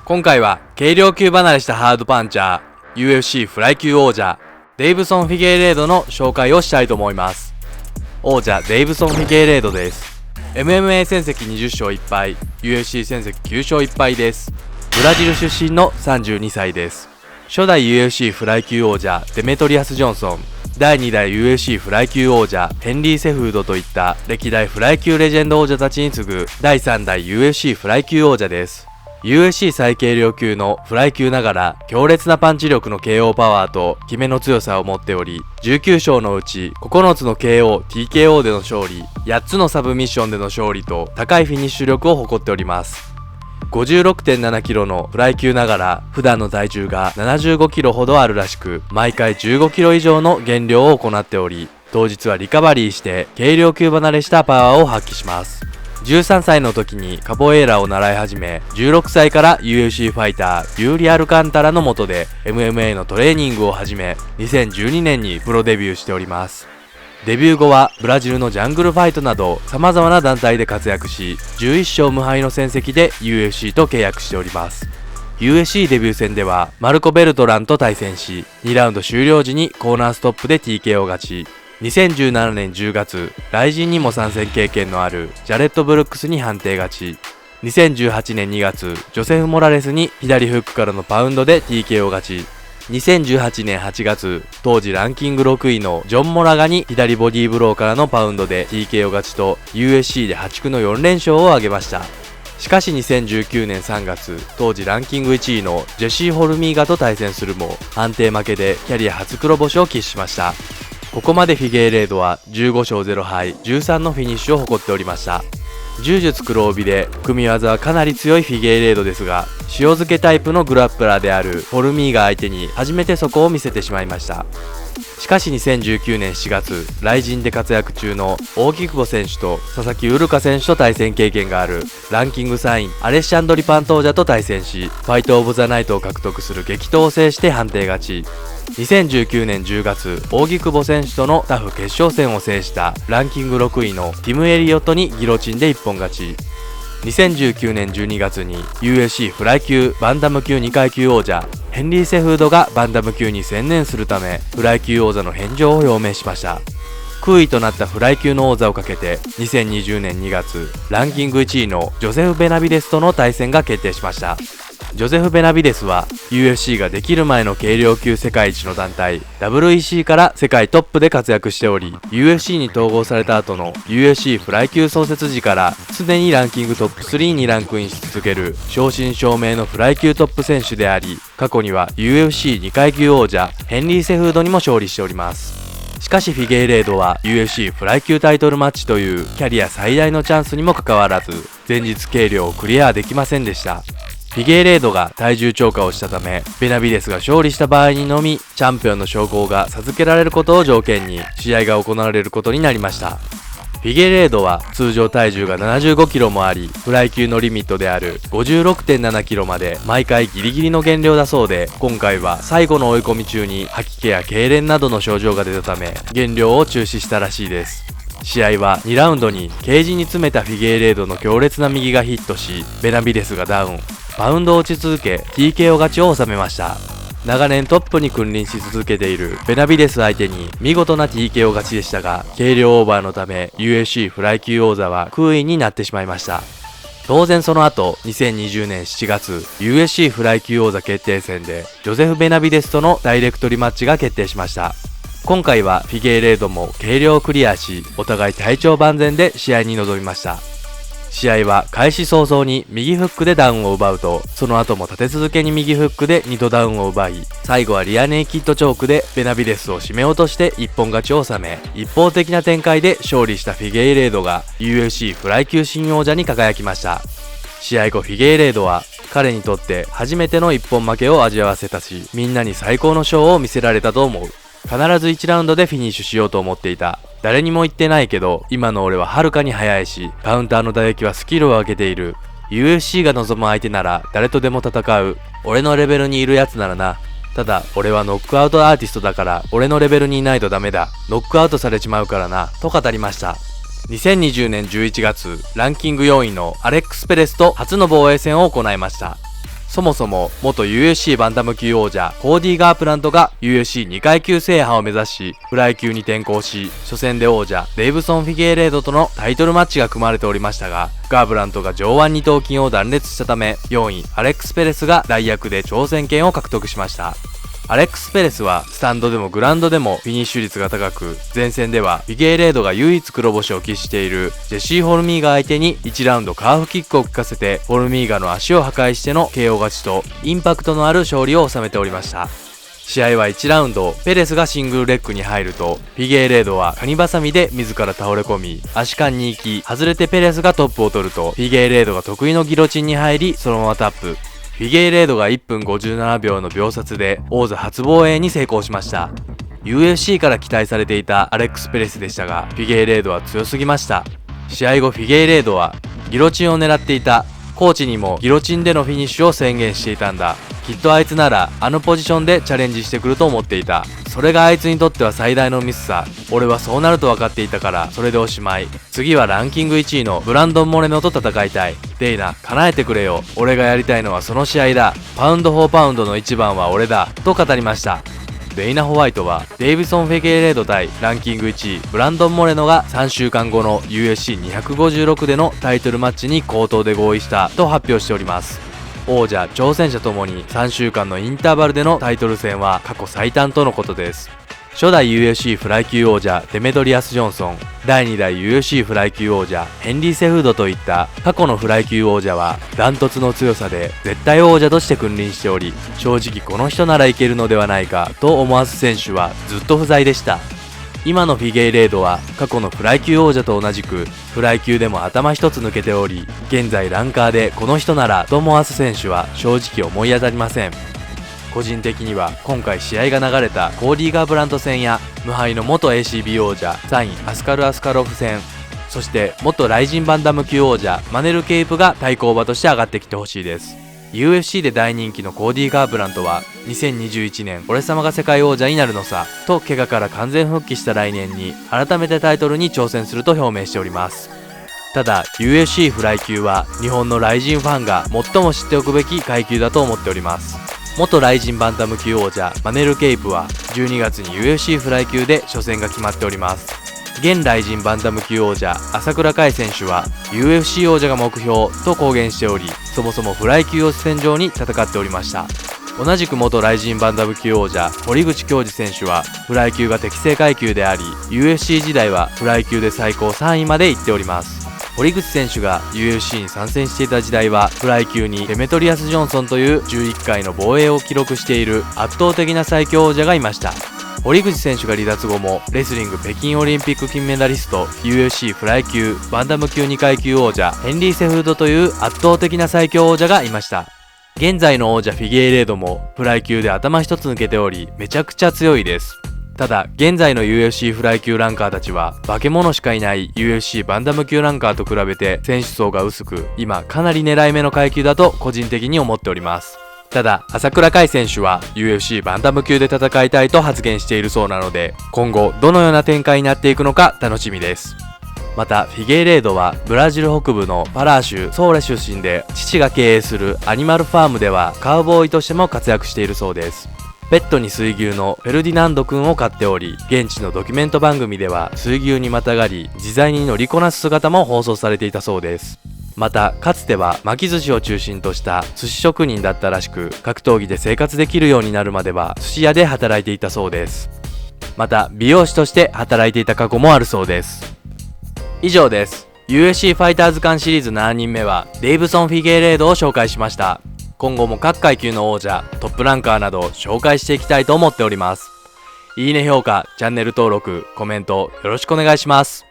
今回は軽量級離れしたハードパンチャー UFC フライ級王者デイブソン・フィゲイレードの紹介をしたいと思います。王者デイブソン・フィゲイレードです。 MMA 戦績20勝1敗 UFC 戦績9勝1敗です。ブラジル出身の32歳です。初代 UFC フライ級王者デメトリアス・ジョンソン、第2代 UFC フライ級王者ヘンリー・セフードといった歴代フライ級レジェンド王者たちに次ぐ第3代 UFC フライ級王者です。UFC 最軽量級のフライ級ながら強烈なパンチ力の KO パワーと決めの強さを持っており、19勝のうち9つの KO、TKO での勝利、8つのサブミッションでの勝利と高いフィニッシュ力を誇っております。56.7 キロのフライ級ながら普段の体重が75キロほどあるらしく、毎回15キロ以上の減量を行っており、当日はリカバリーして軽量級離れしたパワーを発揮します。13歳の時にカポエーラを習い始め、16歳から UFC ファイターユーリ・アルカンタラの下で MMA のトレーニングを始め、2012年にプロデビューしております。デビュー後はブラジルのジャングルファイトなど様々な団体で活躍し、11勝無敗の戦績で UFC と契約しております。UFC デビュー戦ではマルコ・ベルトランと対戦し、2ラウンド終了時にコーナーストップで TKO 勝ち。2017年10月、ライジンにも参戦経験のあるジャレット・ブルックスに判定勝ち。2018年2月、ジョセフ・モラレスに左フックからのパウンドで TKO 勝ち。2018年8月、当時ランキング6位のジョン・モラガに左ボディーブローからのパウンドで TKO 勝ちと USC で破竹の4連勝を挙げました。しかし2019年3月、当時ランキング1位のジェシー・ホルミーガと対戦するも判定負けでキャリア初黒星を喫しました。ここまでフィゲイレードは15勝0敗13のフィニッシュを誇っておりました。柔術黒帯で組み技はかなり強いフィゲイレードですが、塩漬けタイプのグラップラーであるホルミーガ相手に初めて底を見せてしまいました。しかし2019年4月、ライジンで活躍中の大木久保選手と佐々木ウルカ選手と対戦経験があるランキング3位アレッシャンドリ・パントージャと対戦し、ファイトオブザナイトを獲得する激闘を制して判定勝ち。2019年10月、大木久保選手とのタフ決勝戦を制したランキング6位のティム・エリオットにギロチンで一本勝ち。2019年12月に UFC フライ級バンダム級2階級王者ヘンリー・セフードがバンダム級に専念するためフライ級王座の返上を表明しました。空位となったフライ級の王座をかけて2020年2月、ランキング1位のジョセフ・ベナビデスとの対戦が決定しました。ジョゼフ・ベナビデスは UFC ができる前の軽量級世界一の団体 WEC から世界トップで活躍しており、 UFC に統合された後の UFC フライ級創設時から常にランキングトップ3にランクインし続ける正真正銘のフライ級トップ選手であり、過去には UFC2 階級王者ヘンリー・セフードにも勝利しております。しかしフィゲイレードは UFC フライ級タイトルマッチというキャリア最大のチャンスにもかかわらず、前日計量をクリアできませんでした。フィゲイレードが体重超過をしたため、ベナビデスが勝利した場合にのみチャンピオンの称号が授けられることを条件に試合が行われることになりました。フィゲイレードは通常体重が75キロもあり、フライ級のリミットである 56.7 キロまで毎回ギリギリの減量だそうで、今回は最後の追い込み中に吐き気や痙攣などの症状が出たため減量を中止したらしいです。試合は2ラウンドにケージに詰めたフィゲイレードの強烈な右がヒットし、ベナビデスがダウン、パウンドを打ち続け TKO 勝ちを収めました。長年トップに君臨し続けているベナビデス相手に見事な TKO 勝ちでしたが、軽量オーバーのため UFC フライ級王座は空位になってしまいました。当然その後2020年7月 UFC フライ級王座決定戦でジョゼフ・ベナビデスとのダイレクトリマッチが決定しました。今回はフィゲイレードも軽量をクリアし、お互い体調万全で試合に臨みました。試合は開始早々に右フックでダウンを奪うと、その後も立て続けに右フックで2度ダウンを奪い、最後はリアネイキッドチョークでベナビデスを締め落として一本勝ちを収め、一方的な展開で勝利したフィゲイレードが UFC フライ級新王者に輝きました。試合後フィゲイレードは彼にとって初めての一本負けを味わわせたし、みんなに最高のショーを見せられたと思う。必ず1ラウンドでフィニッシュしようと思っていた。誰にも言ってないけど、今の俺ははるかに速いし、カウンターの打撃はスキルを上げている。UFC が望む相手なら誰とでも戦う。俺のレベルにいるやつならな。ただ俺はノックアウトアーティストだから俺のレベルにいないとダメだ。ノックアウトされちまうからな、と語りました。2020年11月、ランキング4位のアレックス・ペレスと初の防衛戦を行いました。そもそも元 UFC バンタム級王者コーディ・ガープラントが UFC2 階級制覇を目指しフライ級に転向し、初戦で王者デイブソン・フィゲーレードとのタイトルマッチが組まれておりましたが、ガーブラントが上腕二頭筋を断裂したため4位アレックス・ペレスが代役で挑戦権を獲得しました。アレックス・ペレスはスタンドでもグラウンドでもフィニッシュ率が高く、前戦ではフィゲーレードが唯一黒星を喫しているジェシー・フォルミーガ相手に1ラウンドカーフキックを効かせてフォルミーガの足を破壊しての KO 勝ちとインパクトのある勝利を収めておりました。試合は1ラウンドペレスがシングルレッグに入ると、フィゲーレードはカニバサミで自ら倒れ込み足間に行き、外れてペレスがトップを取るとフィゲーレードが得意のギロチンに入りそのままタップ。フィゲーレードが1分57秒の秒殺で王座初防衛に成功しました。 UFC から期待されていたアレックス・ペレスでしたが、フィゲーレードは強すぎました。試合後フィゲーレードはギロチンを狙っていた、コーチにもギロチンでのフィニッシュを宣言していたんだ、きっとあいつならあのポジションでチャレンジしてくると思っていた、それがあいつにとっては最大のミスさ、俺はそうなると分かっていたからそれでおしまい、次はランキング1位のブランドン・モレノと戦いたい、デイナ叶えてくれよ、俺がやりたいのはその試合だ、パウンド・フォー・パウンドの一番は俺だと語りました。デイナ・ホワイトはデイビソン・フェゲーレード対ランキング1位ブランドン・モレノが3週間後の UFC256 でのタイトルマッチに口頭で合意したと発表しております。王者挑戦者ともに3週間のインターバルでのタイトル戦は過去最短とのことです。初代 UFC フライ級王者デメトリアス・ジョンソン、第2代 UFC フライ級王者ヘンリー・セフードといった過去のフライ級王者はダントツの強さで絶対王者として君臨しており、正直この人ならいけるのではないかと思わす選手はずっと不在でした。今のフィゲーレードは過去のフライ級王者と同じくフライ級でも頭一つ抜けており、現在ランカーでこの人ならと思わす選手は正直思い当たりません。個人的には今回試合が流れたコーディ・ガーブラント戦や無敗の元 ACB 王者3位アスカル・アスカロフ戦、そして元ライジンバンダム級王者マネル・ケイプが対抗馬として上がってきてほしいです。 UFC で大人気のコーディ・ガーブラントは2021年俺様が世界王者になるのさと怪我から完全復帰した来年に改めてタイトルに挑戦すると表明しております。ただ UFC フライ級は日本のライジンファンが最も知っておくべき階級だと思っております。元ライジンバンタム級王者マネル・ケイプは12月に UFC フライ級で初戦が決まっております。現ライジンバンタム級王者朝倉海選手は UFC 王者が目標と公言しており、そもそもフライ級を主戦場に戦っておりました。同じく元ライジンバンタム級王者堀口恭司選手はフライ級が適正階級であり、 UFC 時代はフライ級で最高3位まで行っております。堀口選手が UFC に参戦していた時代はフライ級にデメトリアス・ジョンソンという11回の防衛を記録している圧倒的な最強王者がいました。堀口選手が離脱後もレスリング北京オリンピック金メダリスト UFC フライ級バンダム級2階級王者ヘンリー・セフードという圧倒的な最強王者がいました。現在の王者フィゲーレードもフライ級で頭一つ抜けておりめちゃくちゃ強いです。ただ現在の UFC フライ級ランカーたちは化け物しかいない UFC バンダム級ランカーと比べて選手層が薄く、今かなり狙い目の階級だと個人的に思っております。ただ朝倉海選手は UFC バンダム級で戦いたいと発言しているそうなので、今後どのような展開になっていくのか楽しみです。またフィゲーレードはブラジル北部のパラー州ソーレ出身で、父が経営するアニマルファームではカウボーイとしても活躍しているそうです。ペットに水牛のフェルディナンド君を飼っており、現地のドキュメント番組では水牛にまたがり自在に乗りこなす姿も放送されていたそうです。またかつては巻き寿司を中心とした寿司職人だったらしく、格闘技で生活できるようになるまでは寿司屋で働いていたそうです。また美容師として働いていた過去もあるそうです。以上です。 UFC ファイターズ間シリーズ7人目はデイブソン・フィゲーレードを紹介しました。今後も各階級の王者トップランカーなどを紹介していきたいと思っております。いいね、評価、チャンネル登録、コメントよろしくお願いします。